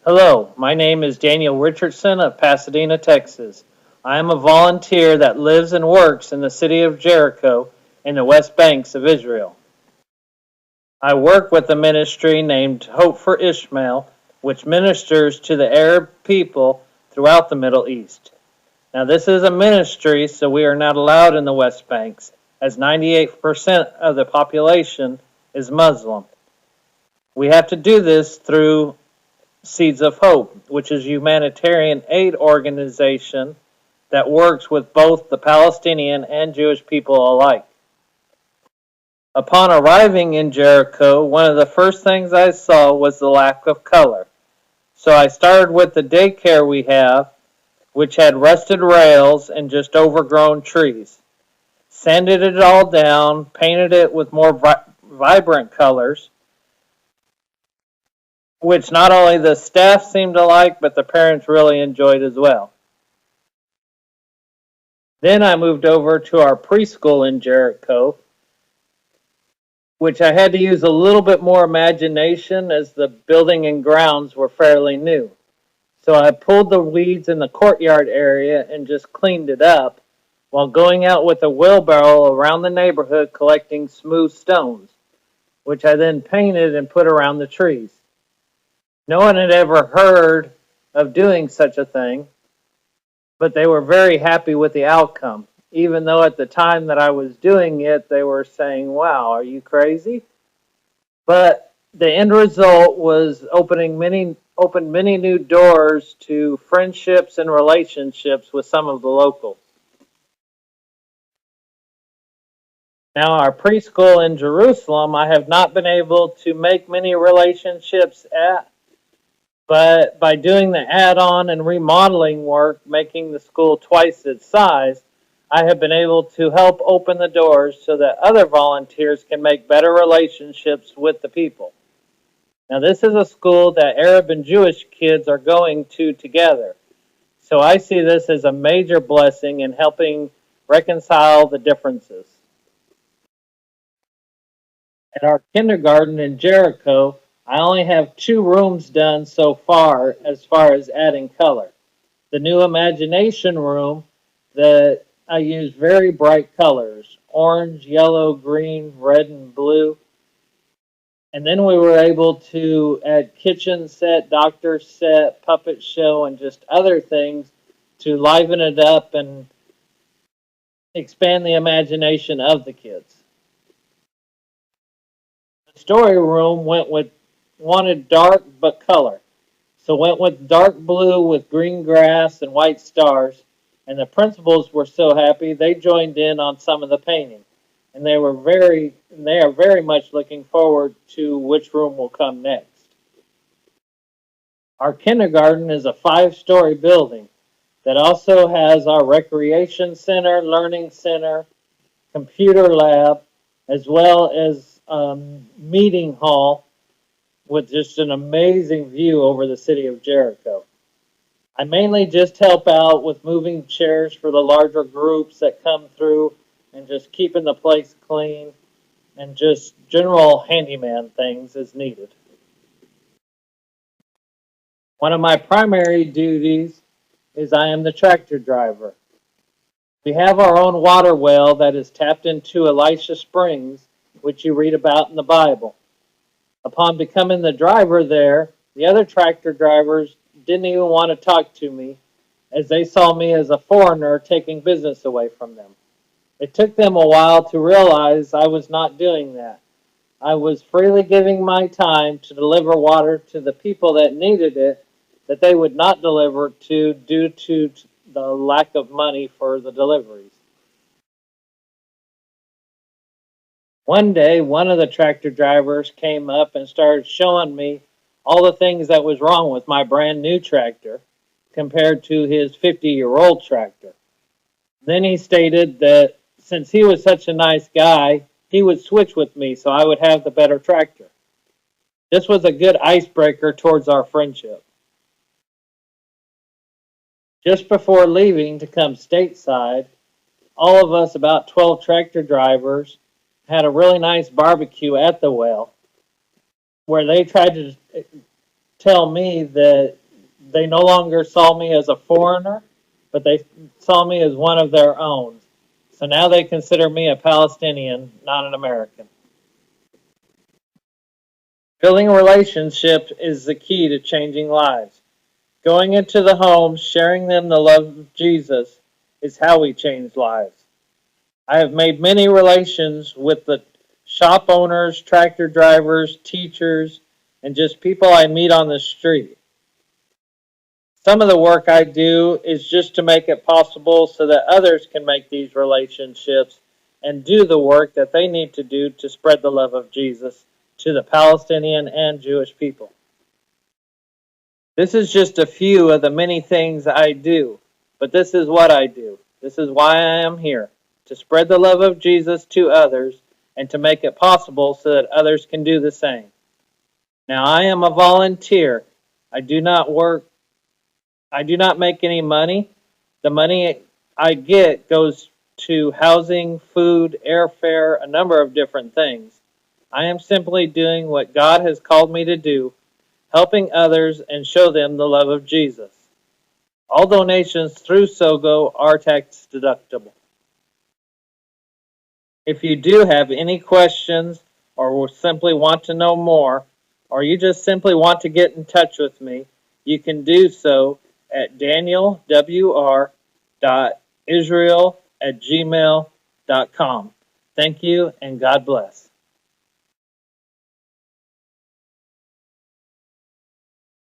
Hello, my name is Daniel Richardson of Pasadena, Texas. I am a volunteer that lives and works in the city of Jericho in the West Banks of Israel. I work with a ministry named Hope for Ishmael, which ministers to the Arab people throughout the Middle East. Now, this is a ministry, so we are not allowed in the West Banks, as 98% of the population is Muslim. We have to do this through Seeds of Hope, which is a humanitarian aid organization that works with both the Palestinian and Jewish people alike. Upon arriving in Jericho, one of the first things I saw was the lack of color. So I started with the daycare we have, which had rusted rails and just overgrown trees. Sanded it all down, painted it with more vibrant colors, which not only the staff seemed to like, but the parents really enjoyed as well. Then I moved over to our preschool in Jericho, which I had to use a little bit more imagination as the building and grounds were fairly new. So I pulled the weeds in the courtyard area and just cleaned it up while going out with a wheelbarrow around the neighborhood collecting smooth stones, which I then painted and put around the trees. No one had ever heard of doing such a thing, but they were very happy with the outcome, even though at the time that I was doing it, they were saying, "Wow, are you crazy?" But the end result was opened many new doors to friendships and relationships with some of the locals. Now, our preschool in Jerusalem, I have not been able to make many relationships at, but by doing the add-on and remodeling work, making the school twice its size, I have been able to help open the doors so that other volunteers can make better relationships with the people. Now, this is a school that Arab and Jewish kids are going to together. So I see this as a major blessing in helping reconcile the differences. At our kindergarten in Jericho, I only have 2 rooms done so far as adding color. The new imagination room that I use very bright colors, orange, yellow, green, red, and blue. And then we were able to add kitchen set, doctor set, puppet show, and just other things to liven it up and expand the imagination of the kids. The story room wanted dark but color. So went with dark blue with green grass and white stars, and the principals were so happy they joined in on some of the painting. And they are very much looking forward to which room will come next. Our kindergarten is a 5-story building that also has our recreation center, learning center, computer lab, as well as meeting hall with just an amazing view over the city of Jericho. I mainly just help out with moving chairs for the larger groups that come through and just keeping the place clean and just general handyman things as needed. One of my primary duties is I am the tractor driver. We have our own water well that is tapped into Elisha Springs, which you read about in the Bible. Upon becoming the driver there, the other tractor drivers didn't even want to talk to me as they saw me as a foreigner taking business away from them. It took them a while to realize I was not doing that. I was freely giving my time to deliver water to the people that needed it, that they would not deliver to due to the lack of money for the deliveries. One day, one of the tractor drivers came up and started showing me all the things that was wrong with my brand new tractor compared to his 50-year-old tractor. Then he stated that since he was such a nice guy, he would switch with me so I would have the better tractor. This was a good icebreaker towards our friendship. Just before leaving to come stateside, all of us, about 12 tractor drivers, had a really nice barbecue at the well where they tried tell me that they no longer saw me as a foreigner, but they saw me as one of their own. So now they consider me a Palestinian, not an American. Building relationships is the key to changing lives. Going into the homes, sharing them the love of Jesus is how we change lives. I have made many relations with the shop owners, tractor drivers, teachers, and just people I meet on the street. Some of the work I do is just to make it possible so that others can make these relationships and do the work that they need to do to spread the love of Jesus to the Palestinian and Jewish people. This is just a few of the many things I do, but this is what I do. This is why I am here, to spread the love of Jesus to others and to make it possible so that others can do the same. Now, I am a volunteer. I do not make any money. The money I get goes to housing, food, airfare, a number of different things. I am simply doing what God has called me to do, helping others and show them the love of Jesus. All donations through SOGO are tax deductible. If you do have any questions or simply want to know more, or you just simply want to get in touch with me, you can do so at danielwr.israel@gmail.com. Thank you and God bless.